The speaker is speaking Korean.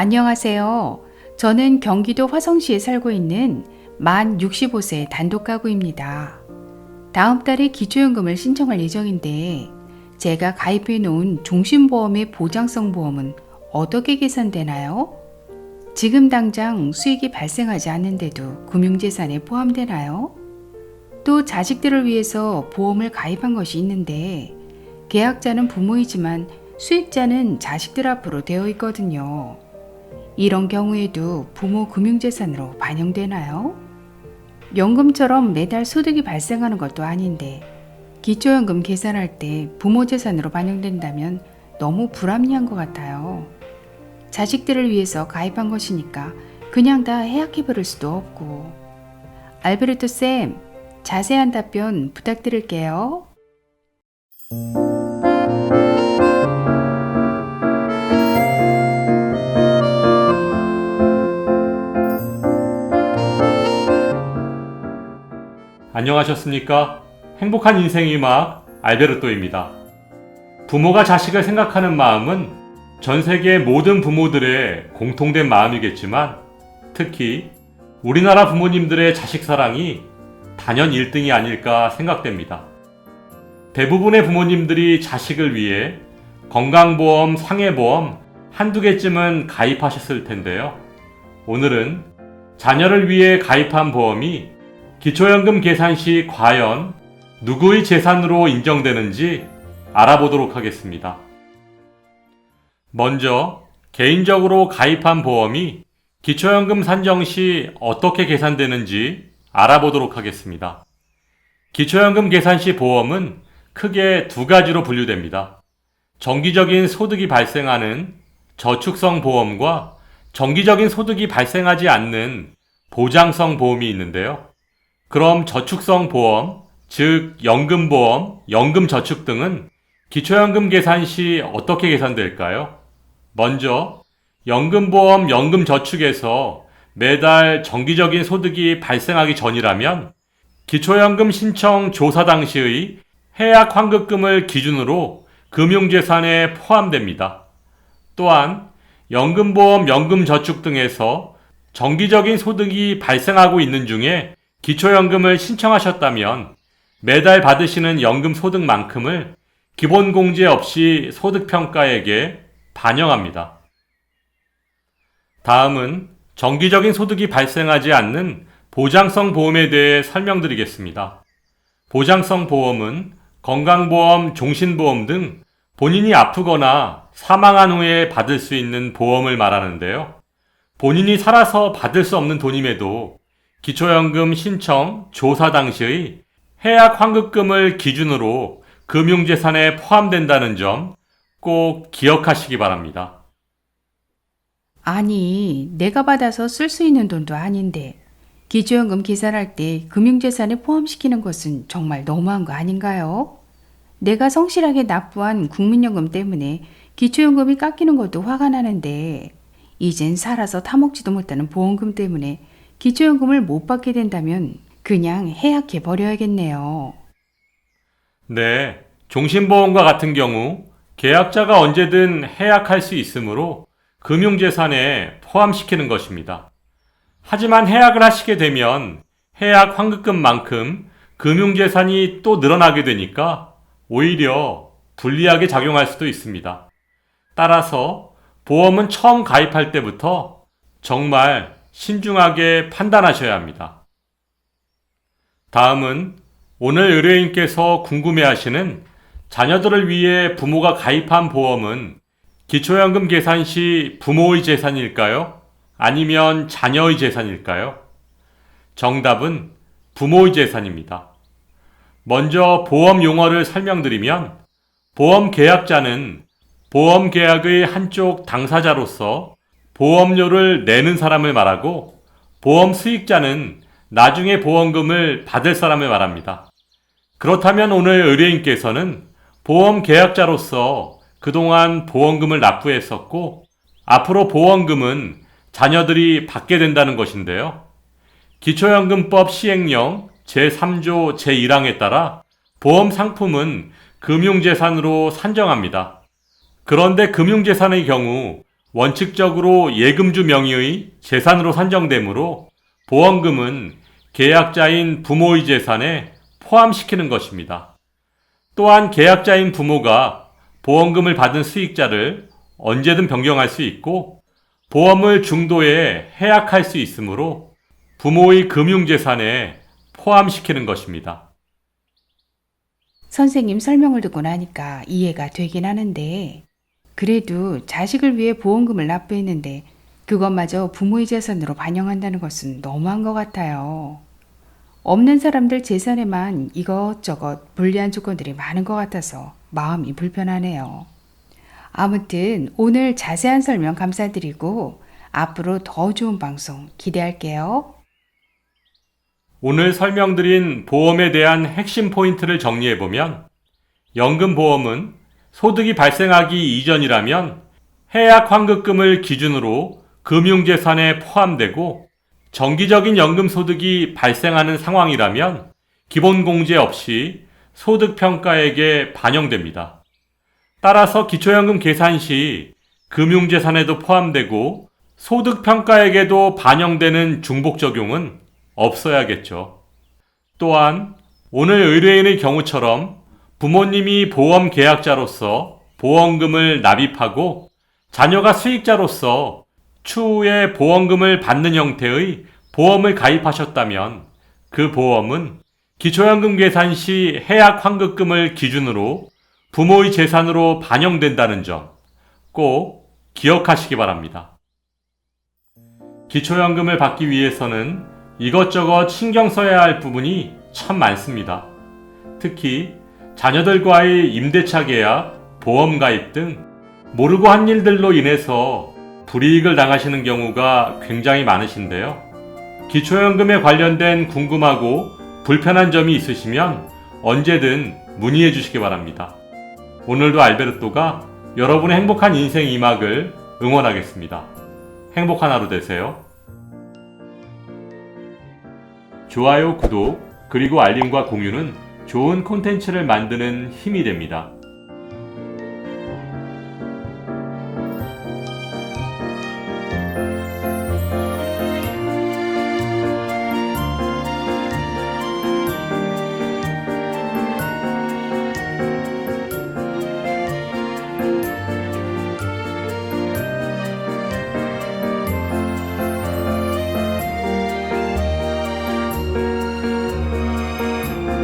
안녕하세요. 저는 경기도 화성시에 살고 있는 만 65세 단독가구입니다. 다음 달에 기초연금을 신청할 예정인데 제가 가입해 놓은 종신보험의 보장성 보험은 어떻게 계산되나요? 지금 당장 수익이 발생하지 않는데도 금융재산에 포함되나요? 또 자식들을 위해서 보험을 가입한 것이 있는데 계약자는 부모이지만 수익자는 자식들 앞으로 되어 있거든요. 이런 경우에도 부모 금융재산으로 반영되나요? 연금처럼 매달 소득이 발생하는 것도 아닌데 기초연금 계산할 때 부모 재산으로 반영된다면 너무 불합리한 것 같아요. 자식들을 위해서 가입한 것이니까 그냥 다 해약해버릴 수도 없고. 알베르토 쌤, 자세한 답변 부탁드릴게요. 안녕하셨습니까? 행복한 인생의 음악 알베르토입니다. 부모가 자식을 생각하는 마음은 전 세계 모든 부모들의 공통된 마음이겠지만 특히 우리나라 부모님들의 자식 사랑이 단연 1등이 아닐까 생각됩니다. 대부분의 부모님들이 자식을 위해 건강보험, 상해보험 한두 개쯤은 가입하셨을 텐데요. 오늘은 자녀를 위해 가입한 보험이 기초연금 계산 시 과연 누구의 재산으로 인정되는지 알아보도록 하겠습니다. 먼저 개인적으로 가입한 보험이 기초연금 산정 시 어떻게 계산되는지 알아보도록 하겠습니다. 기초연금 계산 시 보험은 크게 두 가지로 분류됩니다. 정기적인 소득이 발생하는 저축성 보험과 정기적인 소득이 발생하지 않는 보장성 보험이 있는데요. 그럼 저축성 보험, 즉 연금보험, 연금저축 등은 기초연금 계산 시 어떻게 계산될까요? 먼저 연금보험, 연금저축에서 매달 정기적인 소득이 발생하기 전이라면 기초연금 신청 조사 당시의 해약 환급금을 기준으로 금융재산에 포함됩니다. 또한 연금보험, 연금저축 등에서 정기적인 소득이 발생하고 있는 중에 기초연금을 신청하셨다면 매달 받으시는 연금 소득만큼을 기본공제 없이 소득평가액에 반영합니다. 다음은 정기적인 소득이 발생하지 않는 보장성 보험에 대해 설명드리겠습니다. 보장성 보험은 건강보험, 종신보험 등 본인이 아프거나 사망한 후에 받을 수 있는 보험을 말하는데요. 본인이 살아서 받을 수 없는 돈임에도 기초연금 신청 조사 당시의 해약 환급금을 기준으로 금융재산에 포함된다는 점 꼭 기억하시기 바랍니다. 아니, 내가 받아서 쓸 수 있는 돈도 아닌데 기초연금 계산할 때 금융재산에 포함시키는 것은 정말 너무한 거 아닌가요? 내가 성실하게 납부한 국민연금 때문에 기초연금이 깎이는 것도 화가 나는데 이젠 살아서 타먹지도 못하는 보험금 때문에 기초연금을 못 받게 된다면 그냥 해약해 버려야겠네요. 네, 종신보험과 같은 경우 계약자가 언제든 해약할 수 있으므로 금융재산에 포함시키는 것입니다. 하지만 해약을 하시게 되면 해약 환급금만큼 금융재산이 또 늘어나게 되니까 오히려 불리하게 작용할 수도 있습니다. 따라서 보험은 처음 가입할 때부터 정말 신중하게 판단하셔야 합니다. 다음은 오늘 의뢰인께서 궁금해하시는 자녀들을 위해 부모가 가입한 보험은 기초연금 계산 시 부모의 재산일까요? 아니면 자녀의 재산일까요? 정답은 부모의 재산입니다. 먼저 보험 용어를 설명드리면 보험 계약자는 보험 계약의 한쪽 당사자로서 보험료를 내는 사람을 말하고 보험 수익자는 나중에 보험금을 받을 사람을 말합니다. 그렇다면 오늘 의뢰인께서는 보험 계약자로서 그동안 보험금을 납부했었고 앞으로 보험금은 자녀들이 받게 된다는 것인데요. 기초연금법 시행령 제3조 제1항에 따라 보험 상품은 금융재산으로 산정합니다. 그런데 금융재산의 경우 원칙적으로 예금주 명의의 재산으로 산정되므로 보험금은 계약자인 부모의 재산에 포함시키는 것입니다. 또한 계약자인 부모가 보험금을 받은 수익자를 언제든 변경할 수 있고 보험을 중도에 해약할 수 있으므로 부모의 금융재산에 포함시키는 것입니다. 선생님 설명을 듣고 나니까 이해가 되긴 하는데 그래도 자식을 위해 보험금을 납부했는데 그것마저 부모의 재산으로 반영한다는 것은 너무한 것 같아요. 없는 사람들 재산에만 이것저것 불리한 조건들이 많은 것 같아서 마음이 불편하네요. 아무튼 오늘 자세한 설명 감사드리고 앞으로 더 좋은 방송 기대할게요. 오늘 설명드린 보험에 대한 핵심 포인트를 정리해보면 연금보험은 소득이 발생하기 이전이라면 해약 환급금을 기준으로 금융재산에 포함되고 정기적인 연금소득이 발생하는 상황이라면 기본공제 없이 소득평가액에 반영됩니다. 따라서 기초연금 계산 시 금융재산에도 포함되고 소득평가액에도 반영되는 중복적용은 없어야겠죠. 또한 오늘 의뢰인의 경우처럼 부모님이 보험 계약자로서 보험금을 납입하고 자녀가 수익자로서 추후에 보험금을 받는 형태의 보험을 가입하셨다면 그 보험은 기초연금 계산 시 해약 환급금을 기준으로 부모의 재산으로 반영된다는 점 꼭 기억하시기 바랍니다. 기초연금을 받기 위해서는 이것저것 신경 써야 할 부분이 참 많습니다. 특히 자녀들과의 임대차 계약, 보험 가입 등 모르고 한 일들로 인해서 불이익을 당하시는 경우가 굉장히 많으신데요. 기초연금에 관련된 궁금하고 불편한 점이 있으시면 언제든 문의해 주시기 바랍니다. 오늘도 알베르토가 여러분의 행복한 인생 2막을 응원하겠습니다. 행복한 하루 되세요. 좋아요, 구독, 그리고 알림과 공유는 좋은 콘텐츠를 만드는 힘이 됩니다.